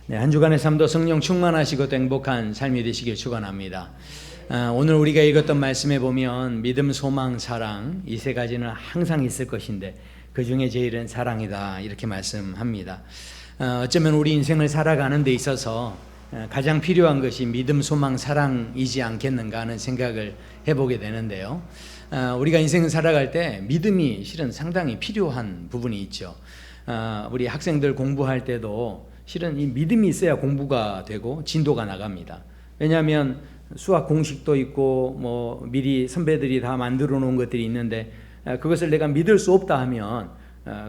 네, 한 주간의 삶도 성령 충만하시고 또 행복한 삶이 되시길 축원합니다. 오늘 우리가 읽었던 말씀에 보면 믿음, 소망, 사랑 이 세 가지는 항상 있을 것인데 그 중에 제일은 사랑이다 이렇게 말씀합니다. 어쩌면 우리 인생을 살아가는 데 있어서 가장 필요한 것이 믿음, 소망, 사랑이지 않겠는가 하는 생각을 해보게 되는데요. 우리가 인생을 살아갈 때 믿음이 실은 상당히 필요한 부분이 있죠. 우리 학생들 공부할 때도 실은 이 믿음이 있어야 공부가 되고 진도가 나갑니다. 왜냐하면 수학 공식도 있고 뭐 미리 선배들이 다 만들어 놓은 것들이 있는데 그것을 내가 믿을 수 없다 하면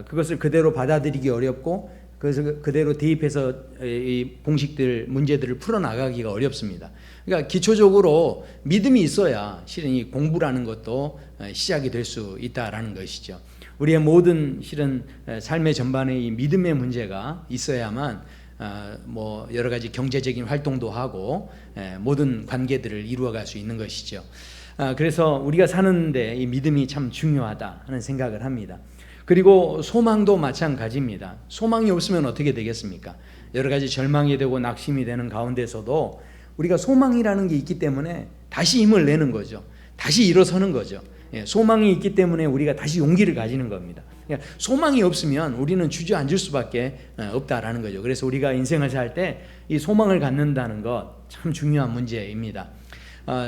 그것을 그대로 받아들이기 어렵고 그것을 그대로 대입해서 이 공식들 문제들을 풀어나가기가 어렵습니다. 그러니까 기초적으로 믿음이 있어야 실은 이 공부라는 것도 시작이 될 수 있다라는 것이죠. 우리의 모든 실은 삶의 전반에 이 믿음의 문제가 있어야만 뭐 여러 가지 경제적인 활동도 하고 모든 관계들을 이루어갈 수 있는 것이죠. 그래서 우리가 사는데 이 믿음이 참 중요하다 하는 생각을 합니다. 그리고 소망도 마찬가지입니다. 소망이 없으면 어떻게 되겠습니까? 여러 가지 절망이 되고 낙심이 되는 가운데서도 우리가 소망이라는 게 있기 때문에 다시 힘을 내는 거죠. 다시 일어서는 거죠. 소망이 있기 때문에 우리가 다시 용기를 가지는 겁니다. 소망이 없으면 우리는 주저앉을 수밖에 없다라는 거죠. 그래서 우리가 인생을 살 때 이 소망을 갖는다는 것 참 중요한 문제입니다.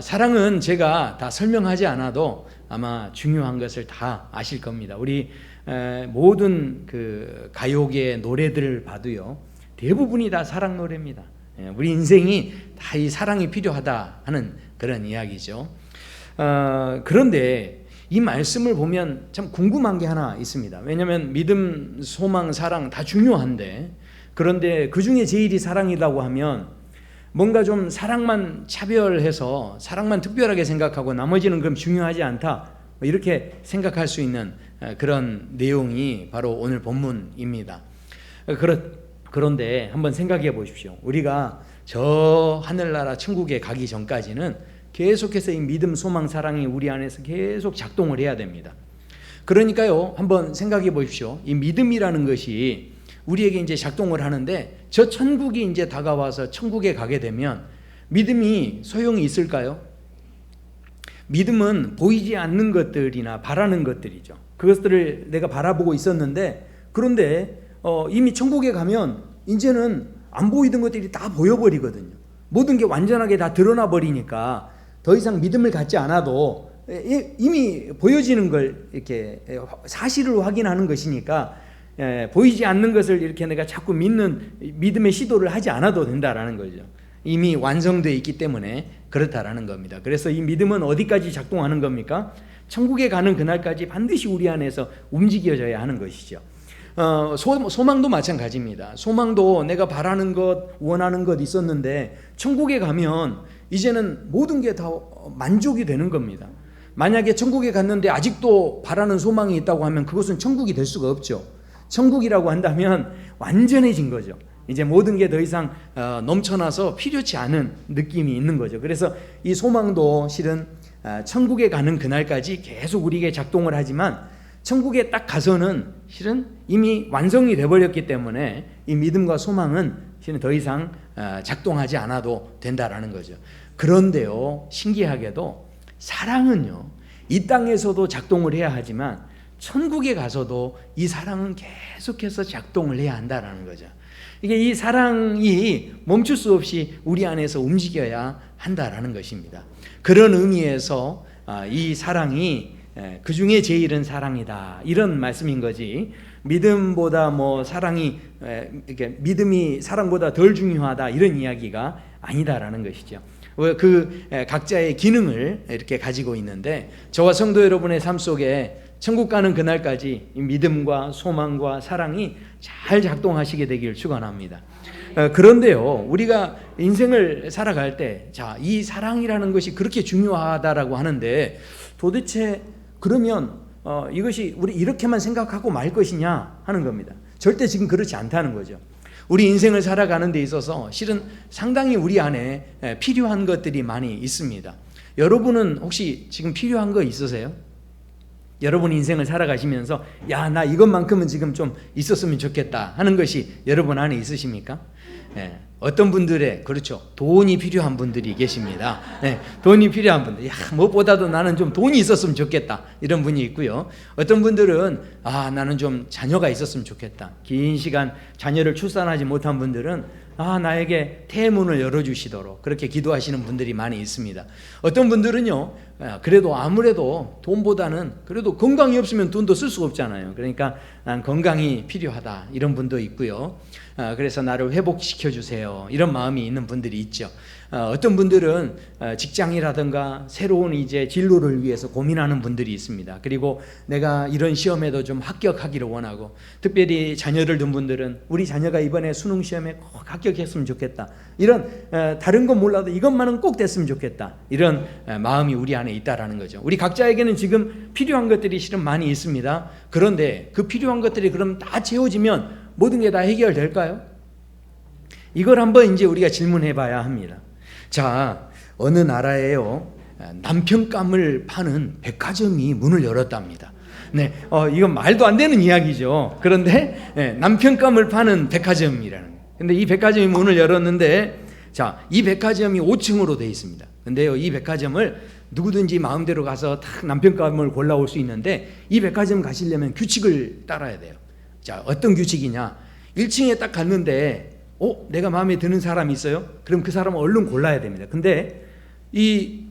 사랑은 제가 다 설명하지 않아도 아마 중요한 것을 다 아실 겁니다. 우리 모든 그 가요계 노래들을 봐도요 대부분이 다 사랑 노래입니다. 우리 인생이 다 이 사랑이 필요하다 하는 그런 이야기죠. 그런데 이 말씀을 보면 참 궁금한 게 하나 있습니다. 왜냐하면 믿음, 소망, 사랑 다 중요한데 그런데 그 중에 제일이 사랑이라고 하면 뭔가 좀 사랑만 차별해서 사랑만 특별하게 생각하고 나머지는 그럼 중요하지 않다 이렇게 생각할 수 있는 그런 내용이 바로 오늘 본문입니다. 그런데 한번 생각해 보십시오. 우리가 저 하늘나라 천국에 가기 전까지는 계속해서 이 믿음, 소망, 사랑이 우리 안에서 계속 작동을 해야 됩니다. 그러니까요, 한번 생각해 보십시오. 이 믿음이라는 것이 우리에게 이제 작동을 하는데 저 천국이 이제 다가와서 천국에 가게 되면 믿음이 소용이 있을까요? 믿음은 보이지 않는 것들이나 바라는 것들이죠. 그것들을 내가 바라보고 있었는데 그런데 이미 천국에 가면 이제는 안 보이던 것들이 다 보여버리거든요. 모든 게 완전하게 다 드러나 버리니까 더 이상 믿음을 갖지 않아도 이미 보여지는 걸 이렇게 사실을 확인하는 것이니까 보이지 않는 것을 이렇게 내가 자꾸 믿는 믿음의 시도를 하지 않아도 된다라는 거죠. 이미 완성되어 있기 때문에 그렇다라는 겁니다. 그래서 이 믿음은 어디까지 작동하는 겁니까? 천국에 가는 그날까지 반드시 우리 안에서 움직여져야 하는 것이죠. 소망도 마찬가지입니다. 소망도 내가 바라는 것, 원하는 것 있었는데 천국에 가면 이제는 모든 게 다 만족이 되는 겁니다. 만약에 천국에 갔는데 아직도 바라는 소망이 있다고 하면 그것은 천국이 될 수가 없죠. 천국이라고 한다면 완전해진 거죠. 이제 모든 게 더 이상 넘쳐나서 필요치 않은 느낌이 있는 거죠. 그래서 이 소망도 실은 천국에 가는 그날까지 계속 우리에게 작동을 하지만 천국에 딱 가서는 실은 이미 완성이 되어버렸기 때문에 이 믿음과 소망은 실은 더 이상 작동하지 않아도 된다라는 거죠. 그런데요, 신기하게도 사랑은요, 이 땅에서도 작동을 해야 하지만 천국에 가서도 이 사랑은 계속해서 작동을 해야 한다라는 거죠. 이게 이 사랑이 멈출 수 없이 우리 안에서 움직여야 한다라는 것입니다. 그런 의미에서 이 사랑이 그 중에 제일은 사랑이다 이런 말씀인 거지. 믿음보다 뭐 사랑이 이렇게 믿음이 사랑보다 덜 중요하다 이런 이야기가 아니다라는 것이죠. 그 각자의 기능을 이렇게 가지고 있는데 저와 성도 여러분의 삶 속에 천국 가는 그날까지 이 믿음과 소망과 사랑이 잘 작동하시게 되길 축원합니다. 그런데요, 우리가 인생을 살아갈 때, 이 사랑이라는 것이 그렇게 중요하다라고 하는데 도대체 그러면 이것이 우리 이렇게만 생각하고 말 것이냐 하는 겁니다. 절대 지금 그렇지 않다는 거죠. 우리 인생을 살아가는 데 있어서 실은 상당히 우리 안에 필요한 것들이 많이 있습니다. 여러분은 혹시 지금 필요한 거 있으세요? 여러분 인생을 살아가시면서 나 이것만큼은 지금 좀 있었으면 좋겠다 하는 것이 여러분 안에 있으십니까? 어떤 분들의 그렇죠, 돈이 필요한 분들이 계십니다. 돈이 필요한 분들, 무엇보다도 나는 좀 돈이 있었으면 좋겠다 이런 분이 있고요. 어떤 분들은 나는 좀 자녀가 있었으면 좋겠다. 긴 시간 자녀를 출산하지 못한 분들은 나에게 태문을 열어주시도록 그렇게 기도하시는 분들이 많이 있습니다. 어떤 분들은요, 그래도 아무래도 돈보다는 그래도 건강이 없으면 돈도 쓸 수가 없잖아요. 그러니까 난 건강이 필요하다 이런 분도 있고요. 그래서 나를 회복시켜 주세요 이런 마음이 있는 분들이 있죠. 어떤 분들은 직장이라든가 새로운 이제 진로를 위해서 고민하는 분들이 있습니다. 그리고 내가 이런 시험에도 좀 합격하기를 원하고, 특별히 자녀를 둔 분들은 우리 자녀가 이번에 수능 시험에 꼭 합격했으면 좋겠다, 이런 다른 건 몰라도 이것만은 꼭 됐으면 좋겠다, 이런 마음이 우리 안에 있다라는 거죠. 우리 각자에게는 지금 필요한 것들이 실은 많이 있습니다. 그런데 그 필요한 것들이 그럼 다 채워지면 모든 게 다 해결될까요? 이걸 한번 이제 우리가 질문해 봐야 합니다. 자, 어느 나라에요, 남편감을 파는 백화점이 문을 열었답니다. 이건 말도 안 되는 이야기죠. 그런데 남편감을 파는 백화점이라는 거예요. 근데 이 백화점이 문을 열었는데, 자, 이 백화점이 5층으로 되어 있습니다. 근데요, 이 백화점을 누구든지 마음대로 가서 딱 남편감을 골라올 수 있는데, 이 백화점 가시려면 규칙을 따라야 돼요. 자, 어떤 규칙이냐? 1층에 딱 갔는데 내가 마음에 드는 사람이 있어요? 그럼 그 사람을 얼른 골라야 됩니다. 근데 이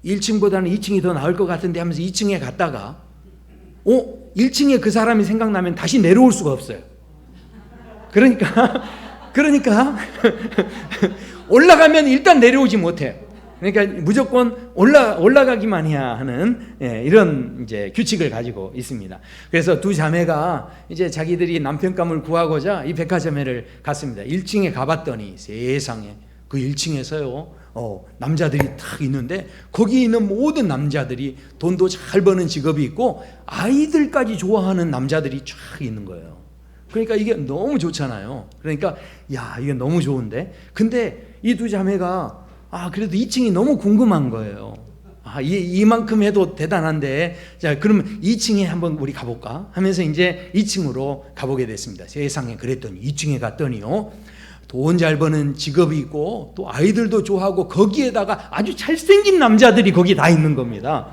1층보다는 2층이 더 나을 것 같은데 하면서 2층에 갔다가 1층에 그 사람이 생각나면 다시 내려올 수가 없어요. 그러니까 올라가면 일단 내려오지 못해요. 그러니까 무조건 올라가기만 해야 하는 이런 이제 규칙을 가지고 있습니다. 그래서 두 자매가 이제 자기들이 남편감을 구하고자 이 백화점에를 갔습니다. 1층에 가봤더니 세상에 그 1층에서요, 남자들이 탁 있는데 거기 있는 모든 남자들이 돈도 잘 버는 직업이 있고 아이들까지 좋아하는 남자들이 쫙 있는 거예요. 그러니까 이게 너무 좋잖아요. 그러니까 이게 너무 좋은데, 근데 이 두 자매가 그래도 2층이 너무 궁금한 거예요. 이만큼 해도 대단한데, 자, 그러면 2층에 한번 우리 가볼까? 하면서 이제 2층으로 가보게 됐습니다. 세상에, 그랬더니 2층에 갔더니요, 돈 잘 버는 직업이 있고 또 아이들도 좋아하고 거기에다가 아주 잘생긴 남자들이 거기 다 있는 겁니다.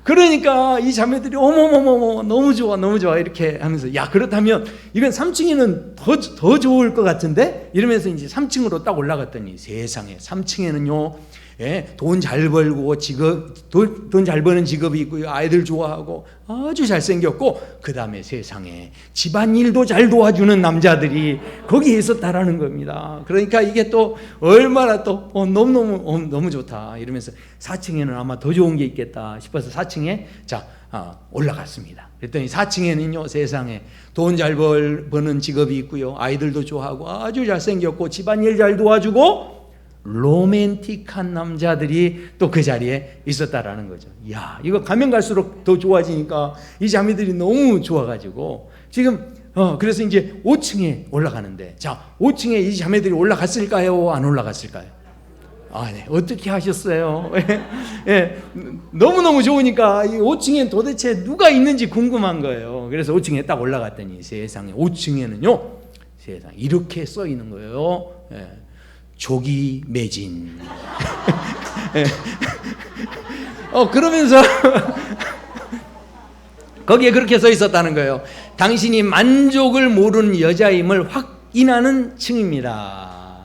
그러니까 이 자매들이 어머머머머 너무 좋아 이렇게 하면서, 그렇다면 이건 3층에는 더 좋을 것 같은데, 이러면서 이제 3층으로 딱 올라갔더니 세상에 3층에는요, 돈 잘 벌고 돈 잘 버는 직업이 있고요, 아이들 좋아하고 아주 잘생겼고, 그 다음에 세상에 집안일도 잘 도와주는 남자들이 거기에 있었다라는 겁니다. 그러니까 이게 또 얼마나 또 너무 좋다 이러면서 4층에는 아마 더 좋은 게 있겠다 싶어서 4층에 올라갔습니다. 그랬더니 4층에는요, 세상에 돈 잘 버는 직업이 있고요, 아이들도 좋아하고 아주 잘생겼고 집안일 잘 도와주고 로맨틱한 남자들이 또 그 자리에 있었다라는 거죠. 이거 가면 갈수록 더 좋아지니까 이 자매들이 너무 좋아가지고 지금 그래서 이제 5층에 올라가는데, 자, 5층에 이 자매들이 올라갔을까요? 안 올라갔을까요? 네. 어떻게 하셨어요? 너무너무 좋으니까 이 5층에 도대체 누가 있는지 궁금한 거예요. 그래서 5층에 딱 올라갔더니 세상에 5층에는요, 세상 이렇게 써 있는 거예요. 조기 매진. 그러면서 거기에 그렇게 써 있었다는 거예요. 당신이 만족을 모르는 여자임을 확인하는 층입니다.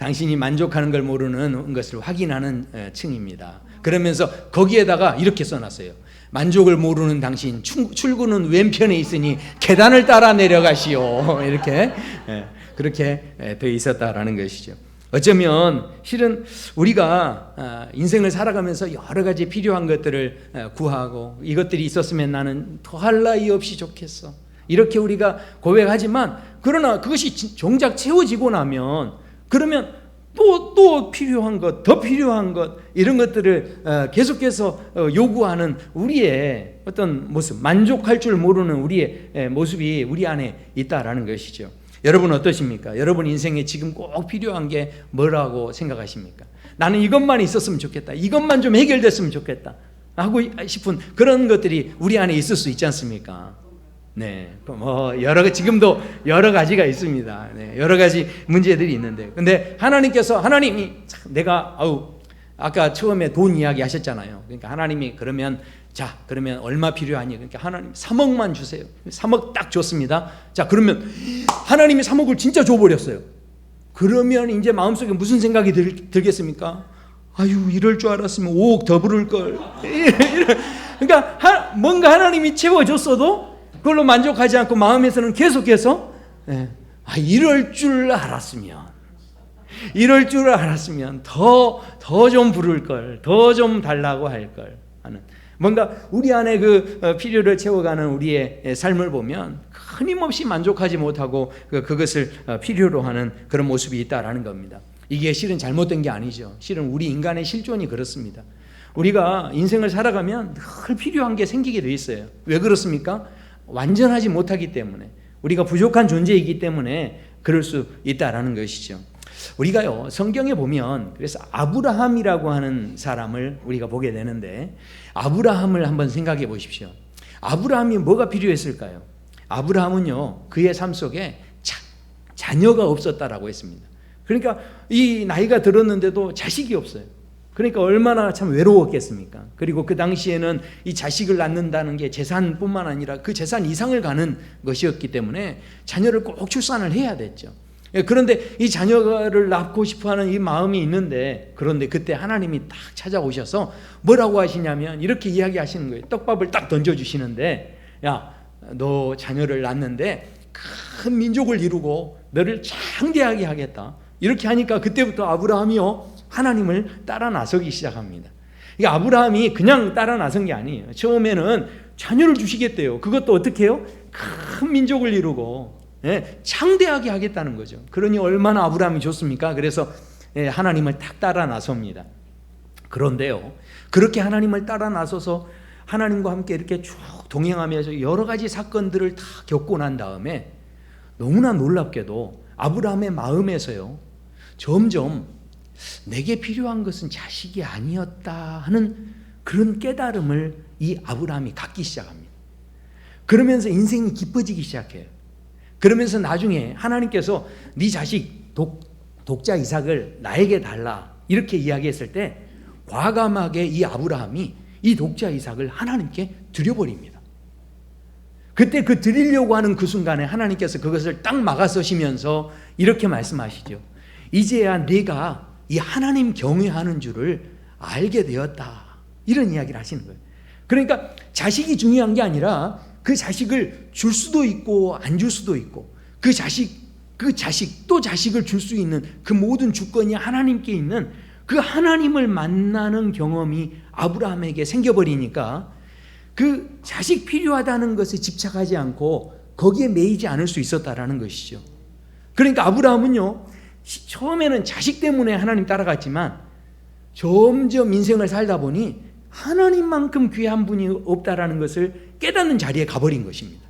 당신이 만족하는 걸 모르는 것을 확인하는 층입니다. 그러면서 거기에다가 이렇게 써놨어요. 만족을 모르는 당신, 출구는 왼편에 있으니 계단을 따라 내려가시오. 이렇게 그렇게 되어 있었다라는 것이죠. 어쩌면 실은 우리가 인생을 살아가면서 여러 가지 필요한 것들을 구하고, 이것들이 있었으면 나는 더할 나위 없이 좋겠어, 이렇게 우리가 고백하지만, 그러나 그것이 정작 채워지고 나면 그러면 또 필요한 것, 더 필요한 것, 이런 것들을 계속해서 요구하는 우리의 어떤 모습, 만족할 줄 모르는 우리의 모습이 우리 안에 있다라는 것이죠. 여러분 어떠십니까? 여러분 인생에 지금 꼭 필요한 게 뭐라고 생각하십니까? 나는 이것만 있었으면 좋겠다, 이것만 좀 해결됐으면 좋겠다 하고 싶은 그런 것들이 우리 안에 있을 수 있지 않습니까? 네, 뭐 지금도 여러 가지가 있습니다. 네, 여러 가지 문제들이 있는데, 근데 하나님이 내가 아까 처음에 돈 이야기 하셨잖아요. 그러니까 하나님이 그러면 얼마 필요하니? 그러니까 하나님 3억만 주세요. 3억 딱 줬습니다. 자, 그러면 하나님이 3억을 진짜 줘버렸어요. 그러면 이제 마음속에 무슨 생각이 들겠습니까? 아유, 이럴 줄 알았으면 5억 더 부를 걸. 그러니까 뭔가 하나님이 채워줬어도 그걸로 만족하지 않고 마음에서는 계속해서 이럴 줄 알았으면 더 좀 부를 걸, 더 좀 달라고 할 걸 하는, 뭔가 우리 안에 그 필요를 채워가는 우리의 삶을 보면 끊임없이 만족하지 못하고 그것을 필요로 하는 그런 모습이 있다라는 겁니다. 이게 실은 잘못된 게 아니죠. 실은 우리 인간의 실존이 그렇습니다. 우리가 인생을 살아가면 늘 필요한 게 생기게 돼 있어요. 왜 그렇습니까? 완전하지 못하기 때문에, 우리가 부족한 존재이기 때문에 그럴 수 있다라는 것이죠. 우리가요, 성경에 보면, 그래서 아브라함이라고 하는 사람을 우리가 보게 되는데, 아브라함을 한번 생각해 보십시오. 아브라함이 뭐가 필요했을까요? 아브라함은요, 그의 삶 속에 자녀가 없었다라고 했습니다. 그러니까 이 나이가 들었는데도 자식이 없어요. 그러니까 얼마나 참 외로웠겠습니까? 그리고 그 당시에는 이 자식을 낳는다는 게 재산뿐만 아니라 그 재산 이상을 가는 것이었기 때문에 자녀를 꼭 출산을 해야 됐죠. 그런데 이 자녀를 낳고 싶어하는 이 마음이 있는데, 그런데 그때 하나님이 딱 찾아오셔서 뭐라고 하시냐면 이렇게 이야기하시는 거예요. 떡밥을 딱 던져주시는데, 야, 너 자녀를 낳는데 큰 민족을 이루고 너를 창대하게 하겠다. 이렇게 하니까 그때부터 아브라함이요, 하나님을 따라 나서기 시작합니다. 이게 아브라함이 그냥 따라 나선 게 아니에요. 처음에는 자녀를 주시겠대요. 그것도 어떻게 해요? 큰 민족을 이루고 창대하게 하겠다는 거죠. 그러니 얼마나 아브라함이 좋습니까? 그래서 하나님을 딱 따라 나섭니다. 그런데요, 그렇게 하나님을 따라 나서서 하나님과 함께 이렇게 쭉 동행하면서 여러 가지 사건들을 다 겪고 난 다음에 너무나 놀랍게도 아브라함의 마음에서요, 점점 내게 필요한 것은 자식이 아니었다 하는 그런 깨달음을 이 아브라함이 갖기 시작합니다. 그러면서 인생이 깊어지기 시작해요. 그러면서 나중에 하나님께서 네 자식 독자 이삭을 나에게 달라 이렇게 이야기했을 때 과감하게 이 아브라함이 이 독자 이삭을 하나님께 드려버립니다. 그때 그 드리려고 하는 그 순간에 하나님께서 그것을 딱 막아서시면서 이렇게 말씀하시죠. 이제야 내가 이 하나님 경외하는 줄을 알게 되었다. 이런 이야기를 하시는 거예요. 그러니까 자식이 중요한 게 아니라 그 자식을 줄 수도 있고 안 줄 수도 있고, 그 자식을 줄 수 있는 그 모든 주권이 하나님께 있는 그 하나님을 만나는 경험이 아브라함에게 생겨버리니까 그 자식 필요하다는 것에 집착하지 않고 거기에 매이지 않을 수 있었다라는 것이죠. 그러니까 아브라함은요, 처음에는 자식 때문에 하나님 따라갔지만 점점 인생을 살다 보니 하나님만큼 귀한 분이 없다라는 것을 깨닫는 자리에 가버린 것입니다.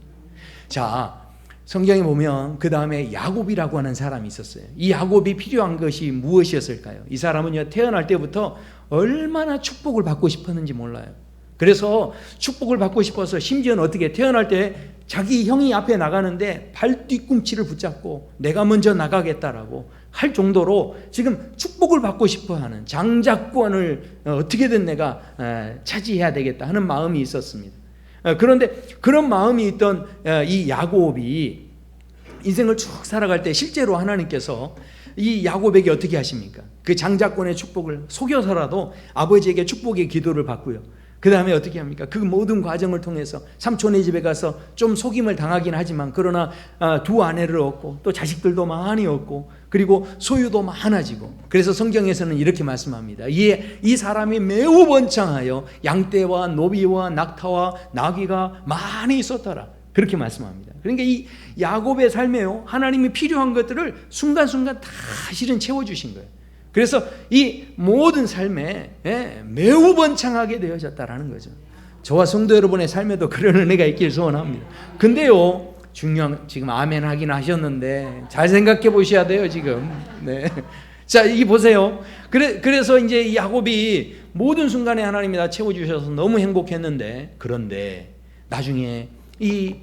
자, 성경에 보면 그 다음에 야곱이라고 하는 사람이 있었어요. 이 야곱이 필요한 것이 무엇이었을까요? 이 사람은요, 태어날 때부터 얼마나 축복을 받고 싶었는지 몰라요. 그래서 축복을 받고 싶어서 심지어는 어떻게 태어날 때 자기 형이 앞에 나가는데 발 뒤꿈치를 붙잡고 내가 먼저 나가겠다라고 할 정도로 지금 축복을 받고 싶어하는, 장자권을 어떻게든 내가 차지해야 되겠다 하는 마음이 있었습니다. 그런데 그런 마음이 있던 이 야곱이 인생을 쭉 살아갈 때 실제로 하나님께서 이 야곱에게 어떻게 하십니까? 그 장자권의 축복을 속여서라도 아버지에게 축복의 기도를 받고요, 그 다음에 어떻게 합니까? 그 모든 과정을 통해서 삼촌의 집에 가서 좀 속임을 당하긴 하지만 그러나 두 아내를 얻고 또 자식들도 많이 얻고 그리고 소유도 많아지고, 그래서 성경에서는 이렇게 말씀합니다. 이 사람이 매우 번창하여 양떼와 노비와 낙타와 나귀가 많이 있었더라, 그렇게 말씀합니다. 그러니까 이 야곱의 삶에요, 하나님이 필요한 것들을 순간순간 다 실은 채워주신 거예요. 그래서 이 모든 삶에 매우 번창하게 되어졌다라는 거죠. 저와 성도 여러분의 삶에도 그런 은혜가 있길 소원합니다. 근데요, 지금 아멘 하긴 하셨는데 잘 생각해 보셔야 돼요, 지금. 네. 자, 이 보세요. 그래서 이제 이 야곱이 모든 순간에 하나님이 다 채워주셔서 너무 행복했는데, 그런데 나중에 이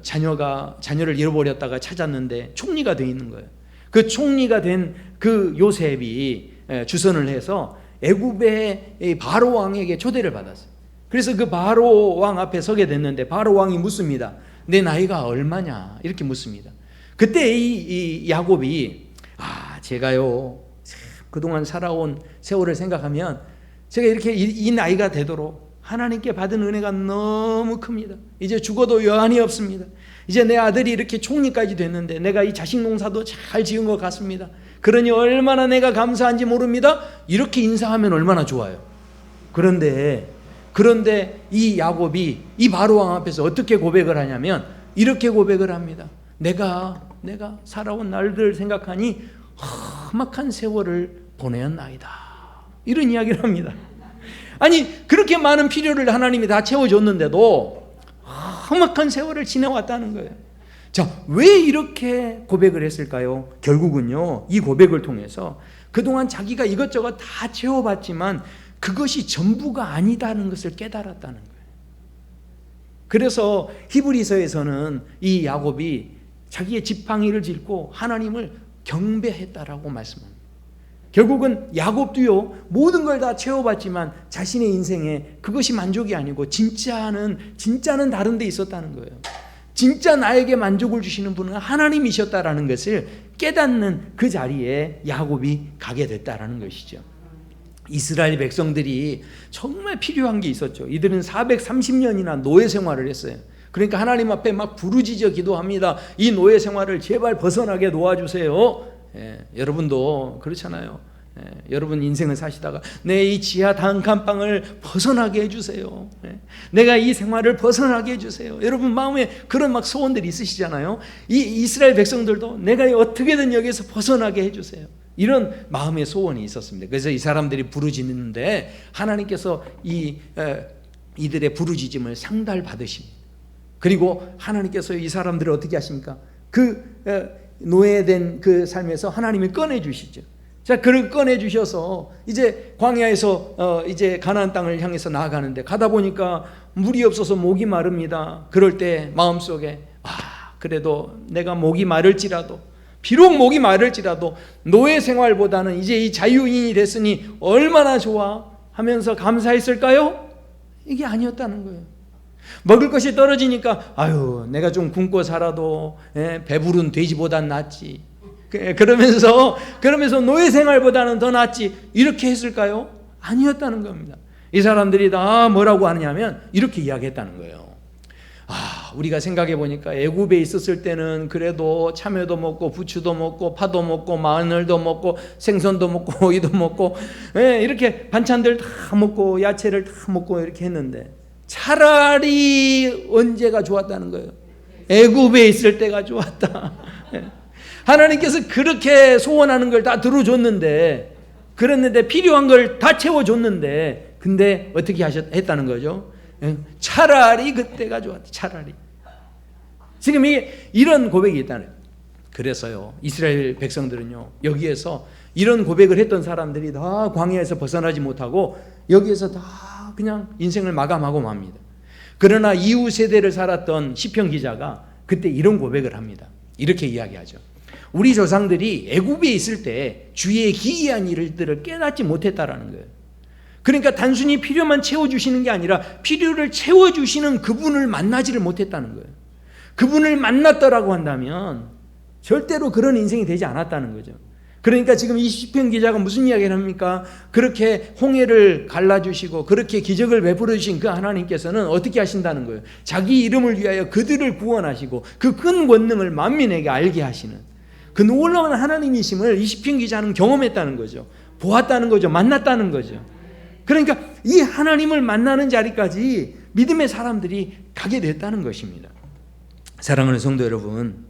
자녀를 잃어버렸다가 찾았는데 총리가 되어 있는 거예요. 그 총리가 된 그 요셉이 주선을 해서 애굽의 바로 왕에게 초대를 받았어요. 그래서 그 바로 왕 앞에 서게 됐는데 바로 왕이 묻습니다. 내 나이가 얼마냐? 이렇게 묻습니다. 그때 이 야곱이 제가요 그동안 살아온 세월을 생각하면 제가 이렇게 이 나이가 되도록 하나님께 받은 은혜가 너무 큽니다. 이제 죽어도 여한이 없습니다. 이제 내 아들이 이렇게 총리까지 됐는데 내가 이 자식 농사도 잘 지은 것 같습니다. 그러니 얼마나 내가 감사한지 모릅니다. 이렇게 인사하면 얼마나 좋아요. 그런데 이 야곱이 이 바로왕 앞에서 어떻게 고백을 하냐면 이렇게 고백을 합니다. 내가 살아온 날들을 생각하니 험악한 세월을 보내었나이다. 이런 이야기를 합니다. 아니 그렇게 많은 필요를 하나님이 다 채워줬는데도 험악한 세월을 지내왔다는 거예요. 자, 왜 이렇게 고백을 했을까요? 결국은요, 이 고백을 통해서 그동안 자기가 이것저것 다 채워봤지만 그것이 전부가 아니다는 것을 깨달았다는 거예요. 그래서 히브리서에서는 이 야곱이 자기의 지팡이를 짚고 하나님을 경배했다라고 말씀합니다. 결국은 야곱도요, 모든 걸 다 채워봤지만 자신의 인생에 그것이 만족이 아니고 진짜는 다른 데 있었다는 거예요. 진짜 나에게 만족을 주시는 분은 하나님이셨다라는 것을 깨닫는 그 자리에 야곱이 가게 됐다라는 것이죠. 이스라엘 백성들이 정말 필요한 게 있었죠. 이들은 430년이나 노예 생활을 했어요. 그러니까 하나님 앞에 막 부르짖어 기도합니다. 이 노예 생활을 제발 벗어나게 도와주세요. 여러분도 그렇잖아요. 여러분 인생을 사시다가 내 이 지하 단칸방을 벗어나게 해주세요. 내가 이 생활을 벗어나게 해주세요. 여러분 마음에 그런 막 소원들이 있으시잖아요. 이 이스라엘 백성들도 내가 어떻게든 여기서 벗어나게 해주세요. 이런 마음의 소원이 있었습니다. 그래서 이 사람들이 부르짖는데 하나님께서 이들의 부르짖음을 상달 받으십니다. 그리고 하나님께서 이 사람들을 어떻게 하십니까? 그 노예된 그 삶에서 하나님이 꺼내주시죠. 자, 그를 꺼내주셔서 이제 광야에서 이제 가나안 땅을 향해서 나아가는데 가다 보니까 물이 없어서 목이 마릅니다. 그럴 때 마음속에 그래도 내가 목이 마를지라도, 비록 목이 마를지라도 노예 생활보다는 이제 이 자유인이 됐으니 얼마나 좋아 하면서 감사했을까요? 이게 아니었다는 거예요. 먹을 것이 떨어지니까 내가 좀 굶고 살아도 배부른 돼지보단 낫지, 그러면서 노예 생활보다는 더 낫지, 이렇게 했을까요? 아니었다는 겁니다. 이 사람들이 다 뭐라고 하느냐면 이렇게 이야기했다는 거예요. 우리가 생각해 보니까 애굽에 있었을 때는 그래도 참외도 먹고 부추도 먹고 파도 먹고 마늘도 먹고 생선도 먹고 오이도 먹고 이렇게 반찬들 다 먹고 야채를 다 먹고 이렇게 했는데 차라리 언제가 좋았다는 거예요? 애굽에 있을 때가 좋았다. 하나님께서 그렇게 소원하는 걸 다 들어줬는데, 그랬는데 필요한 걸 다 채워줬는데, 근데 어떻게 했다는 거죠? 차라리 그때가 좋았다. 차라리. 지금 이런 고백이 있다는 거예요. 그래서요, 이스라엘 백성들은요, 여기에서 이런 고백을 했던 사람들이 다 광야에서 벗어나지 못하고 여기에서 다 그냥 인생을 마감하고 맙니다. 그러나 이후 세대를 살았던 시편 기자가 그때 이런 고백을 합니다. 이렇게 이야기하죠. 우리 조상들이 애굽에 있을 때 주의 기이한 일들을 깨닫지 못했다라는 거예요. 그러니까 단순히 필요만 채워주시는 게 아니라 필요를 채워주시는 그분을 만나지를 못했다는 거예요. 그분을 만났더라고 한다면 절대로 그런 인생이 되지 않았다는 거죠. 그러니까 지금 이 시편 기자가 무슨 이야기를 합니까? 그렇게 홍해를 갈라주시고 그렇게 기적을 베풀어 주신 그 하나님께서는 어떻게 하신다는 거예요? 자기 이름을 위하여 그들을 구원하시고 그 큰 권능을 만민에게 알게 하시는 그 놀라운 하나님이심을 이 시편 기자는 경험했다는 거죠. 보았다는 거죠. 만났다는 거죠. 그러니까 이 하나님을 만나는 자리까지 믿음의 사람들이 가게 됐다는 것입니다. 사랑하는 성도 여러분,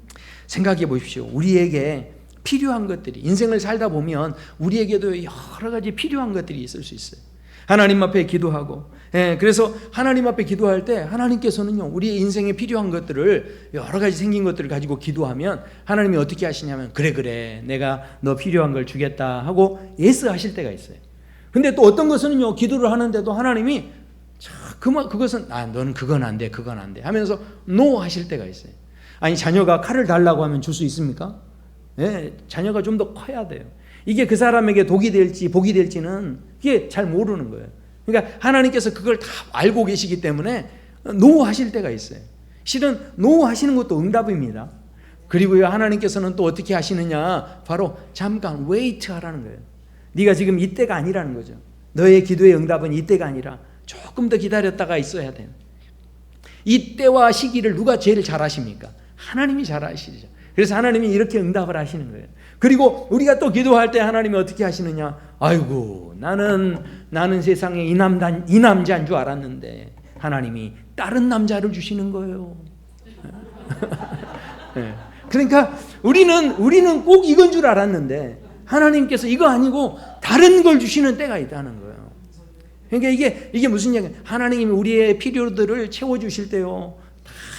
생각해 보십시오. 우리에게 필요한 것들이, 인생을 살다 보면 우리에게도 여러 가지 필요한 것들이 있을 수 있어요. 하나님 앞에 기도하고, 그래서 하나님 앞에 기도할 때 하나님께서는요, 우리의 인생에 필요한 것들을, 여러 가지 생긴 것들을 가지고 기도하면 하나님이 어떻게 하시냐면 그래 내가 너 필요한 걸 주겠다 하고 예스 하실 때가 있어요. 근데 또 어떤 것은요, 기도를 하는데도 하나님이 그것은 너는 그건 안 돼, 그건 안 돼 하면서 노 하실 때가 있어요. 아니, 자녀가 칼을 달라고 하면 줄 수 있습니까? 네, 자녀가 좀 더 커야 돼요. 이게 그 사람에게 독이 될지 복이 될지는 이게 잘 모르는 거예요. 그러니까 하나님께서 그걸 다 알고 계시기 때문에 노 하실 때가 있어요. 실은 노 하시는 것도 응답입니다. 그리고요, 하나님께서는 또 어떻게 하시느냐, 바로 잠깐 웨이트 하라는 거예요. 네가 지금 이때가 아니라는 거죠. 너의 기도의 응답은 이때가 아니라 조금 더 기다렸다가 있어야 돼요. 이때와 시기를 누가 제일 잘 아십니까? 하나님이 잘 아시죠. 그래서 하나님이 이렇게 응답을 하시는 거예요. 그리고 우리가 또 기도할 때 하나님이 어떻게 하시느냐, 아이고 나는 세상에 이 남자인 줄 알았는데 하나님이 다른 남자를 주시는 거예요. 네. 그러니까 우리는 꼭 이건 줄 알았는데 하나님께서 이거 아니고 다른 걸 주시는 때가 있다는 거예요. 그러니까 이게 무슨 얘기예요? 하나님이 우리의 필요들을 채워주실 때요,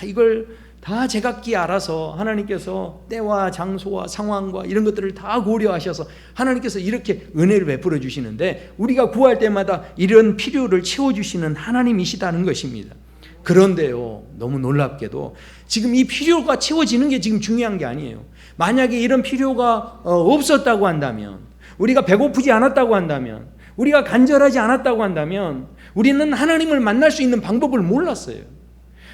이걸 다 제각기 알아서 하나님께서 때와 장소와 상황과 이런 것들을 다 고려하셔서 하나님께서 이렇게 은혜를 베풀어 주시는데, 우리가 구할 때마다 이런 필요를 채워주시는 하나님이시다는 것입니다. 그런데요, 너무 놀랍게도 지금 이 필요가 채워지는 게 지금 중요한 게 아니에요. 만약에 이런 필요가 없었다고 한다면, 우리가 배고프지 않았다고 한다면, 우리가 간절하지 않았다고 한다면 우리는 하나님을 만날 수 있는 방법을 몰랐어요.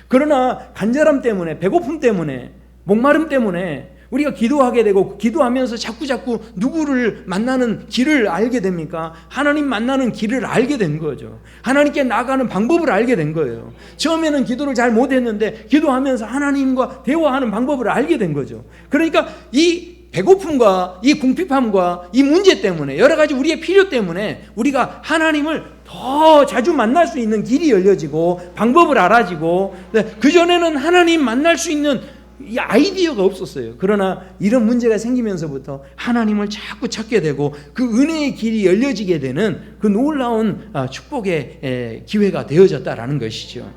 그러나 간절함 때문에, 배고픔 때문에, 목마름 때문에 우리가 기도하게 되고, 기도하면서 자꾸 누구를 만나는 길을 알게 됩니까? 하나님 만나는 길을 알게 된 거죠. 하나님께 나아가는 방법을 알게 된 거예요. 처음에는 기도를 잘 못했는데 기도하면서 하나님과 대화하는 방법을 알게 된 거죠. 그러니까 이 배고픔과 이 궁핍함과 이 문제 때문에, 여러 가지 우리의 필요 때문에 우리가 하나님을 더 자주 만날 수 있는 길이 열려지고 방법을 알아지고, 그전에는 하나님 만날 수 있는 이 아이디어가 없었어요. 그러나 이런 문제가 생기면서부터 하나님을 자꾸 찾게 되고 그 은혜의 길이 열려지게 되는 그 놀라운 축복의 기회가 되어졌다라는 것이죠.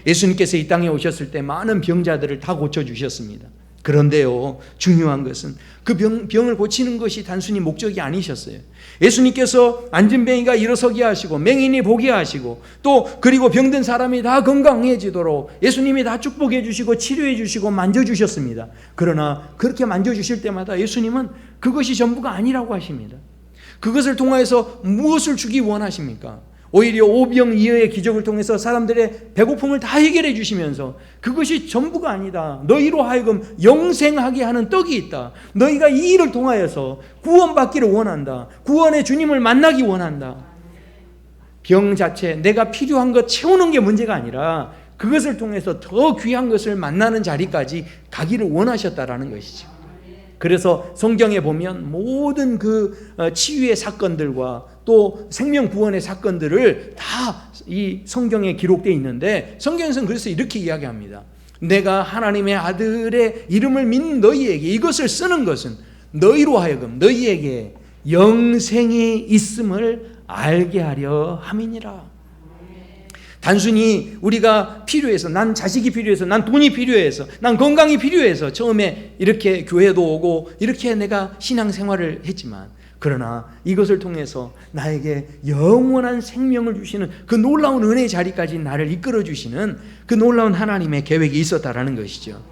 예수님께서 이 땅에 오셨을 때 많은 병자들을 다 고쳐주셨습니다. 그런데요, 중요한 것은 그 병을 고치는 것이 단순히 목적이 아니셨어요. 예수님께서 앉은뱅이가 일어서게 하시고 맹인이 보게 하시고, 또 그리고 병든 사람이 다 건강해지도록 예수님이 다 축복해 주시고 치료해 주시고 만져주셨습니다. 그러나 그렇게 만져주실 때마다 예수님은 그것이 전부가 아니라고 하십니다. 그것을 통해서 무엇을 주기 원하십니까? 오히려 오병이어의 기적을 통해서 사람들의 배고픔을 다 해결해 주시면서 그것이 전부가 아니다, 너희로 하여금 영생하게 하는 떡이 있다, 너희가 이 일을 통하여서 구원받기를 원한다, 구원의 주님을 만나기 원한다. 병 자체, 내가 필요한 것 채우는 게 문제가 아니라 그것을 통해서 더 귀한 것을 만나는 자리까지 가기를 원하셨다라는 것이죠. 그래서 성경에 보면 모든 그 치유의 사건들과 또 생명 구원의 사건들을 다 이 성경에 기록되어 있는데, 성경에서는 그래서 이렇게 이야기합니다. 내가 하나님의 아들의 이름을 믿는 너희에게 이것을 쓰는 것은 너희로 하여금 너희에게 영생이 있음을 알게 하려 함이니라. 단순히 우리가 필요해서, 난 자식이 필요해서, 난 돈이 필요해서, 난 건강이 필요해서 처음에 이렇게 교회도 오고 이렇게 내가 신앙생활을 했지만, 그러나 이것을 통해서 나에게 영원한 생명을 주시는 그 놀라운 은혜의 자리까지 나를 이끌어 주시는 그 놀라운 하나님의 계획이 있었다라는 것이죠.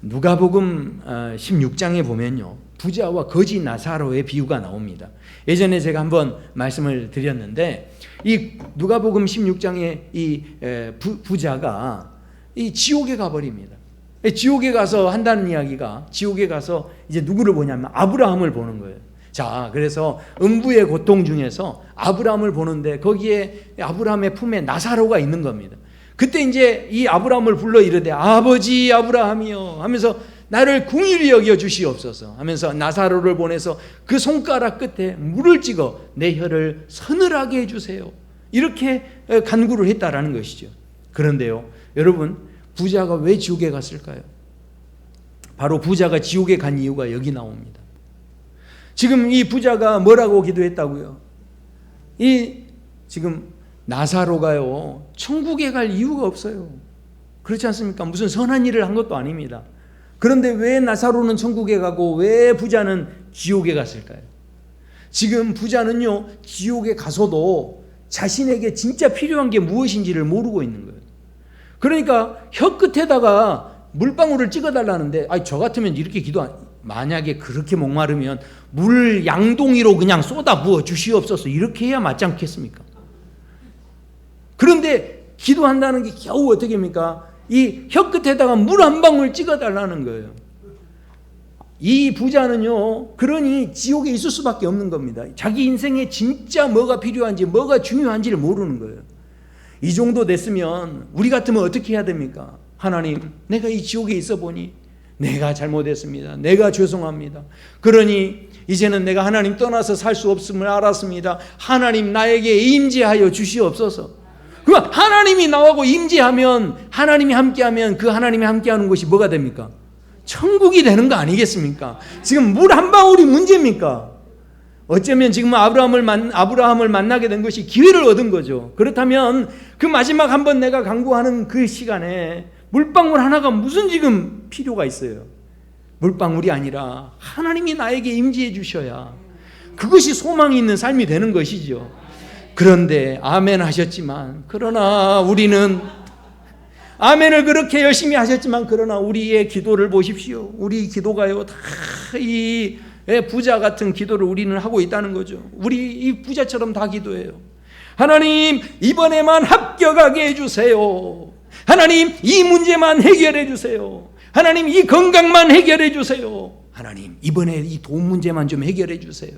누가복음 16장에 보면요, 부자와 거지 나사로의 비유가 나옵니다. 예전에 제가 한번 말씀을 드렸는데, 이 누가복음 16장에 이 부자가 이 지옥에 가버립니다. 지옥에 가서 한다는 이야기가, 지옥에 가서 이제 누구를 보냐면 아브라함을 보는 거예요. 자, 그래서 음부의 고통 중에서 아브라함을 보는데 거기에 아브라함의 품에 나사로가 있는 겁니다. 그때 이제 이 아브라함을 불러 이르되 아버지 아브라함이여 하면서 나를 궁휼히 여겨 주시옵소서 하면서 나사로를 보내서 그 손가락 끝에 물을 찍어 내 혀를 서늘하게 해주세요, 이렇게 간구를 했다라는 것이죠. 그런데요, 여러분, 부자가 왜 지옥에 갔을까요? 바로 부자가 지옥에 간 이유가 여기 나옵니다. 지금 이 부자가 뭐라고 기도했다고요? 지금 나사로가요, 천국에 갈 이유가 없어요. 그렇지 않습니까? 무슨 선한 일을 한 것도 아닙니다. 그런데 왜 나사로는 천국에 가고 왜 부자는 지옥에 갔을까요? 지금 부자는요, 지옥에 가서도 자신에게 진짜 필요한 게 무엇인지를 모르고 있는 거예요. 그러니까 혀 끝에다가 물방울을 찍어달라는데, 저 같으면 이렇게 만약에 그렇게 목마르면 물 양동이로 그냥 쏟아 부어 주시옵소서, 이렇게 해야 맞지 않겠습니까? 그런데 기도한다는 게 겨우 어떻게 합니까? 이 혀 끝에다가 물 한 방울 찍어달라는 거예요. 이 부자는요, 그러니 지옥에 있을 수밖에 없는 겁니다. 자기 인생에 진짜 뭐가 필요한지, 뭐가 중요한지를 모르는 거예요. 이 정도 됐으면 우리 같으면 어떻게 해야 됩니까? 하나님, 내가 이 지옥에 있어 보니 내가 잘못했습니다. 내가 죄송합니다. 그러니 이제는 내가 하나님 떠나서 살 수 없음을 알았습니다. 하나님 나에게 임재하여 주시옵소서. 그럼 하나님이 나하고 임재하면, 하나님이 함께하면, 그 하나님이 함께하는 것이 뭐가 됩니까? 천국이 되는 거 아니겠습니까? 지금 물 한 방울이 문제입니까? 어쩌면 지금 아브라함을 만나게 된 것이 기회를 얻은 거죠. 그렇다면 그 마지막 한번 내가 간구하는 그 시간에 물방울 하나가 무슨 지금 필요가 있어요? 물방울이 아니라 하나님이 나에게 임재해 주셔야 그것이 소망이 있는 삶이 되는 것이죠. 그런데 아멘 하셨지만, 그러나 우리는 아멘을 그렇게 열심히 하셨지만, 그러나 우리의 기도를 보십시오. 우리 기도가요, 다 이 부자 같은 기도를 우리는 하고 있다는 거죠. 우리 이 부자처럼 다 기도해요. 하나님, 이번에만 합격하게 해주세요. 하나님, 이 문제만 해결해 주세요. 하나님, 이 건강만 해결해 주세요. 하나님, 이번에 이 돈 문제만 좀 해결해 주세요.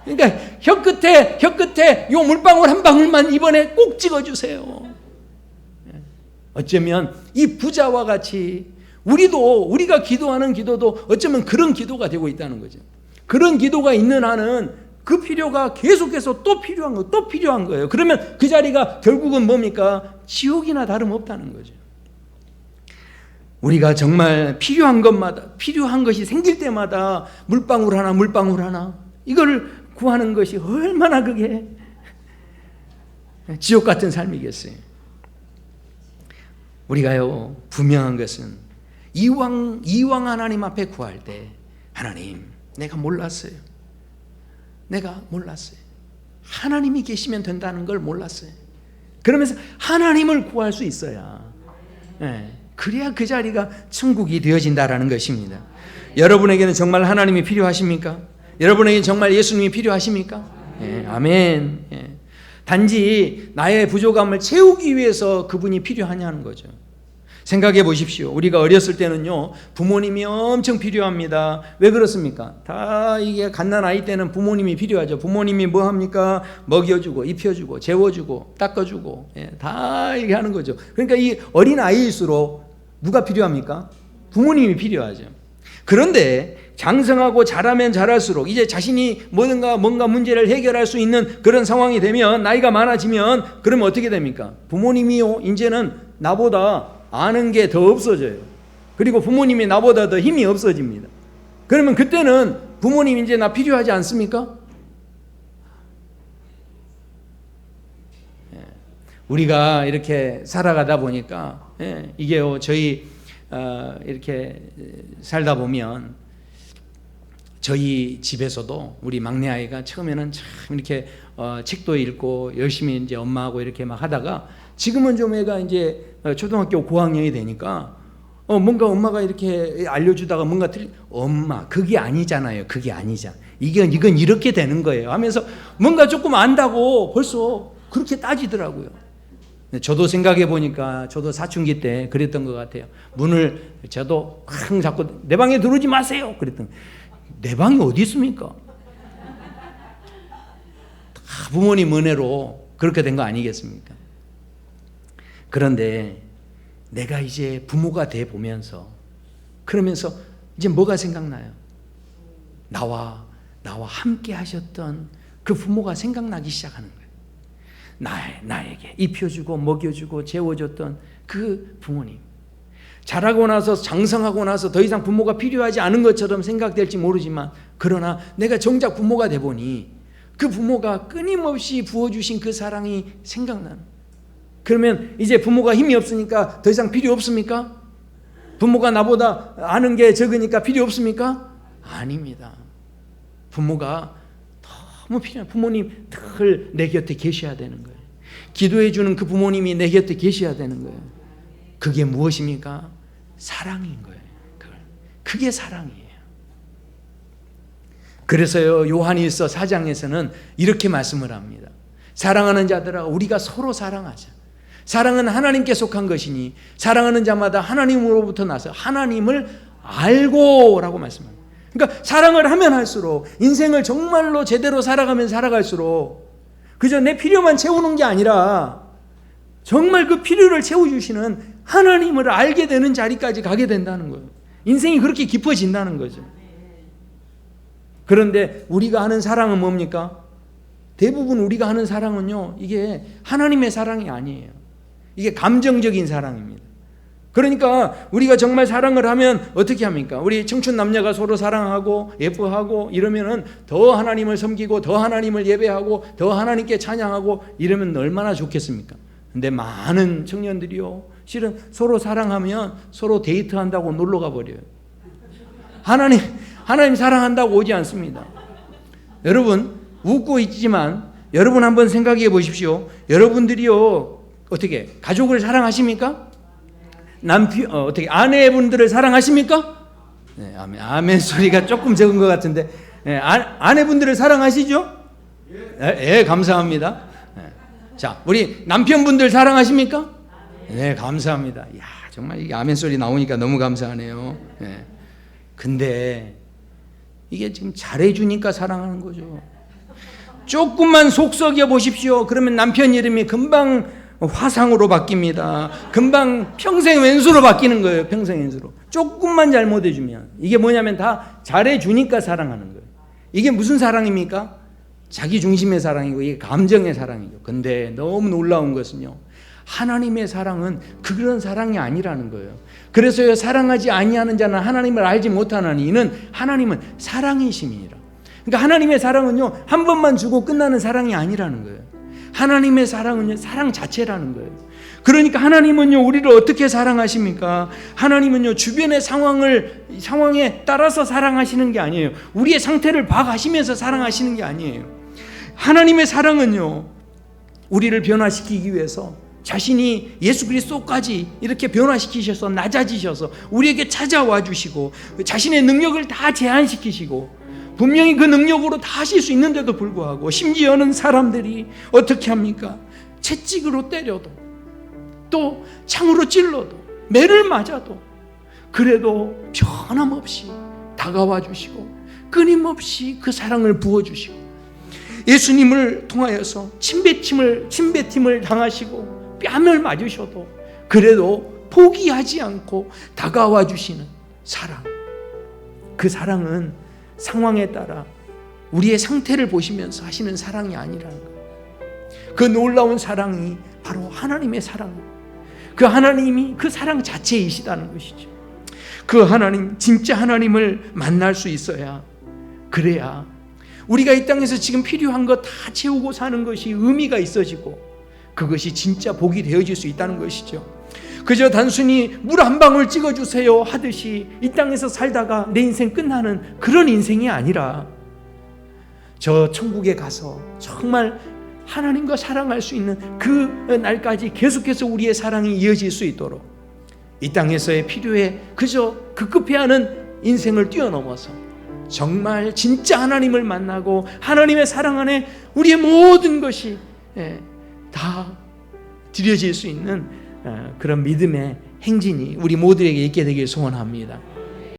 그러니까 혀 끝에 요 물방울 한 방울만 이번에 꼭 찍어주세요. 어쩌면 이 부자와 같이 우리가 기도하는 기도도 어쩌면 그런 기도가 되고 있다는 거죠. 그런 기도가 있는 한은 그 필요가 계속해서 또 필요한 거예요. 그러면 그 자리가 결국은 뭡니까? 지옥이나 다름없다는 거죠. 우리가 정말 필요한 것이 생길 때마다 물방울 하나 이걸 구하는 것이 얼마나 그게 지옥 같은 삶이겠어요. 우리가요, 분명한 것은 이왕 하나님 앞에 구할 때, 하나님, 내가 몰랐어요. 하나님이 계시면 된다는 걸 몰랐어요. 그러면서 하나님을 구할 수 있어야, 그래야 그 자리가 천국이 되어진다라는 것입니다. 여러분에게는 정말 하나님이 필요하십니까? 여러분에게는 정말 예수님이 필요하십니까? 아멘. 단지 나의 부족함을 채우기 위해서 그분이 필요하냐는 거죠. 생각해 보십시오. 우리가 어렸을 때는요, 부모님이 엄청 필요합니다. 왜 그렇습니까? 다 이게 갓난아이 때는 부모님이 필요하죠. 부모님이 뭐 합니까? 먹여주고, 입혀주고, 재워주고, 닦아주고, 다 이렇게 하는 거죠. 그러니까 이 어린아이일수록 누가 필요합니까? 부모님이 필요하죠. 그런데 장성하고 자라면 자랄수록 이제 자신이 뭔가 문제를 해결할 수 있는 그런 상황이 되면, 나이가 많아지면, 그러면 어떻게 됩니까? 부모님이요, 이제는 나보다 아는 게 더 없어져요. 그리고 부모님이 나보다 더 힘이 없어집니다. 그러면 그때는 부모님 이제 나 필요하지 않습니까? 우리가 이렇게 살아가다 보니까, 이게요, 저희 이렇게 살다 보면 저희 집에서도 우리 막내 아이가 처음에는 참 이렇게 책도 읽고 열심히 이제 엄마하고 이렇게 막 하다가, 지금은 좀 애가 이제 초등학교 고학년이 되니까 뭔가 엄마가 이렇게 알려주다가 뭔가 엄마 그게 아니잖아요. 그게 아니잖아. 이건 이렇게 되는 거예요 하면서 뭔가 조금 안다고 벌써 그렇게 따지더라고요. 저도 생각해 보니까 저도 사춘기 때 그랬던 것 같아요. 문을 저도 쾅 잡고 내 방에 들어오지 마세요 그랬더니, 내 방이 어디 있습니까? 다 부모님 은혜로 그렇게 된 거 아니겠습니까? 그런데 내가 이제 부모가 돼 보면서, 그러면서 이제 뭐가 생각나요? 나와 함께 하셨던 그 부모가 생각나기 시작하는 거예요. 나에게 입혀주고 먹여주고 재워줬던 그 부모님. 자라고 나서 장성하고 나서 더 이상 부모가 필요하지 않은 것처럼 생각될지 모르지만, 그러나 내가 정작 부모가 돼 보니 그 부모가 끊임없이 부어주신 그 사랑이 생각나는. 그러면 이제 부모가 힘이 없으니까 더 이상 필요 없습니까? 부모가 나보다 아는 게 적으니까 필요 없습니까? 아닙니다. 부모가 더 너무 필요한 부모님 늘 내 곁에 계셔야 되는 거예요. 기도해 주는 그 부모님이 내 곁에 계셔야 되는 거예요. 그게 무엇입니까? 사랑인 거예요. 그게 사랑이에요. 그래서요, 요한일서 4장에서는 이렇게 말씀을 합니다. 사랑하는 자들아, 우리가 서로 사랑하자. 사랑은 하나님께 속한 것이니 사랑하는 자마다 하나님으로부터 나서 하나님을 알고라고 말씀합니다. 그러니까 사랑을 하면 할수록, 인생을 정말로 제대로 살아가면 살아갈수록 그저 내 필요만 채우는 게 아니라 정말 그 필요를 채워주시는 하나님을 알게 되는 자리까지 가게 된다는 거예요. 인생이 그렇게 깊어진다는 거죠. 그런데 우리가 하는 사랑은 뭡니까? 대부분 우리가 하는 사랑은요, 이게 하나님의 사랑이 아니에요. 이게 감정적인 사랑입니다. 그러니까 우리가 정말 사랑을 하면 어떻게 합니까? 우리 청춘 남녀가 서로 사랑하고 예뻐하고 이러면은 더 하나님을 섬기고 더 하나님을 예배하고 더 하나님께 찬양하고 이러면 얼마나 좋겠습니까? 근데 많은 청년들이요, 실은 서로 사랑하면 서로 데이트한다고 놀러 가버려요. 하나님 사랑한다고 오지 않습니다. 여러분, 웃고 있지만 여러분 한번 생각해 보십시오. 여러분들이요, 어떻게 가족을 사랑하십니까? 어떻게 아내분들을 사랑하십니까? 네, 아멘 소리가 조금 적은 것 같은데, 네, 아내분들을 사랑하시죠? 예, 감사합니다. 네. 자, 우리 남편분들 사랑하십니까? 네, 감사합니다. 야, 정말 이게 아멘 소리 나오니까 너무 감사하네요. 네. 근데 이게 지금 잘해주니까 사랑하는 거죠. 조금만 속 썩여 보십시오. 그러면 남편 이름이 금방 화상으로 바뀝니다. 금방 평생 왼수로 바뀌는 거예요. 평생 왼수로. 조금만 잘못해주면. 이게 뭐냐면 다 잘해주니까 사랑하는 거예요. 이게 무슨 사랑입니까? 자기 중심의 사랑이고 이게 감정의 사랑이죠. 근데 너무 놀라운 것은요, 하나님의 사랑은 그런 사랑이 아니라는 거예요. 그래서요, 사랑하지 아니하는 자는 하나님을 알지 못하나니 이는 하나님은 사랑이심이니라. 그러니까 하나님의 사랑은요, 한 번만 주고 끝나는 사랑이 아니라는 거예요. 하나님의 사랑은요, 사랑 자체라는 거예요. 그러니까 하나님은요, 우리를 어떻게 사랑하십니까? 하나님은요, 주변의 상황에 따라서 사랑하시는 게 아니에요. 우리의 상태를 봐가시면서 사랑하시는 게 아니에요. 하나님의 사랑은요, 우리를 변화시키기 위해서 자신이 예수 그리스도까지 이렇게 변화시키셔서 낮아지셔서 우리에게 찾아와 주시고 자신의 능력을 다 제한시키시고 분명히 그 능력으로 다 하실 수 있는데도 불구하고 심지어는 사람들이 어떻게 합니까? 채찍으로 때려도 또 창으로 찔러도 매를 맞아도 그래도 변함없이 다가와 주시고 끊임없이 그 사랑을 부어주시고 예수님을 통하여서 침뱉임을 당하시고 뺨을 맞으셔도 그래도 포기하지 않고 다가와 주시는 사랑. 그 사랑은 상황에 따라 우리의 상태를 보시면서 하시는 사랑이 아니라는 거예요. 그 놀라운 사랑이 바로 하나님의 사랑입니다. 그 하나님이 그 사랑 자체이시다는 것이죠. 그 하나님, 진짜 하나님을 만날 수 있어야, 그래야 우리가 이 땅에서 지금 필요한 거 다 채우고 사는 것이 의미가 있어지고 그것이 진짜 복이 되어질 수 있다는 것이죠. 그저 단순히 물 한 방울 찍어주세요 하듯이 이 땅에서 살다가 내 인생 끝나는 그런 인생이 아니라 저 천국에 가서 정말 하나님과 사랑할 수 있는 그 날까지 계속해서 우리의 사랑이 이어질 수 있도록 이 땅에서의 필요에 그저 급급해하는 인생을 뛰어넘어서 정말 진짜 하나님을 만나고 하나님의 사랑 안에 우리의 모든 것이 다 드려질 수 있는 그런 믿음의 행진이 우리 모두에게 있게 되길 소원합니다.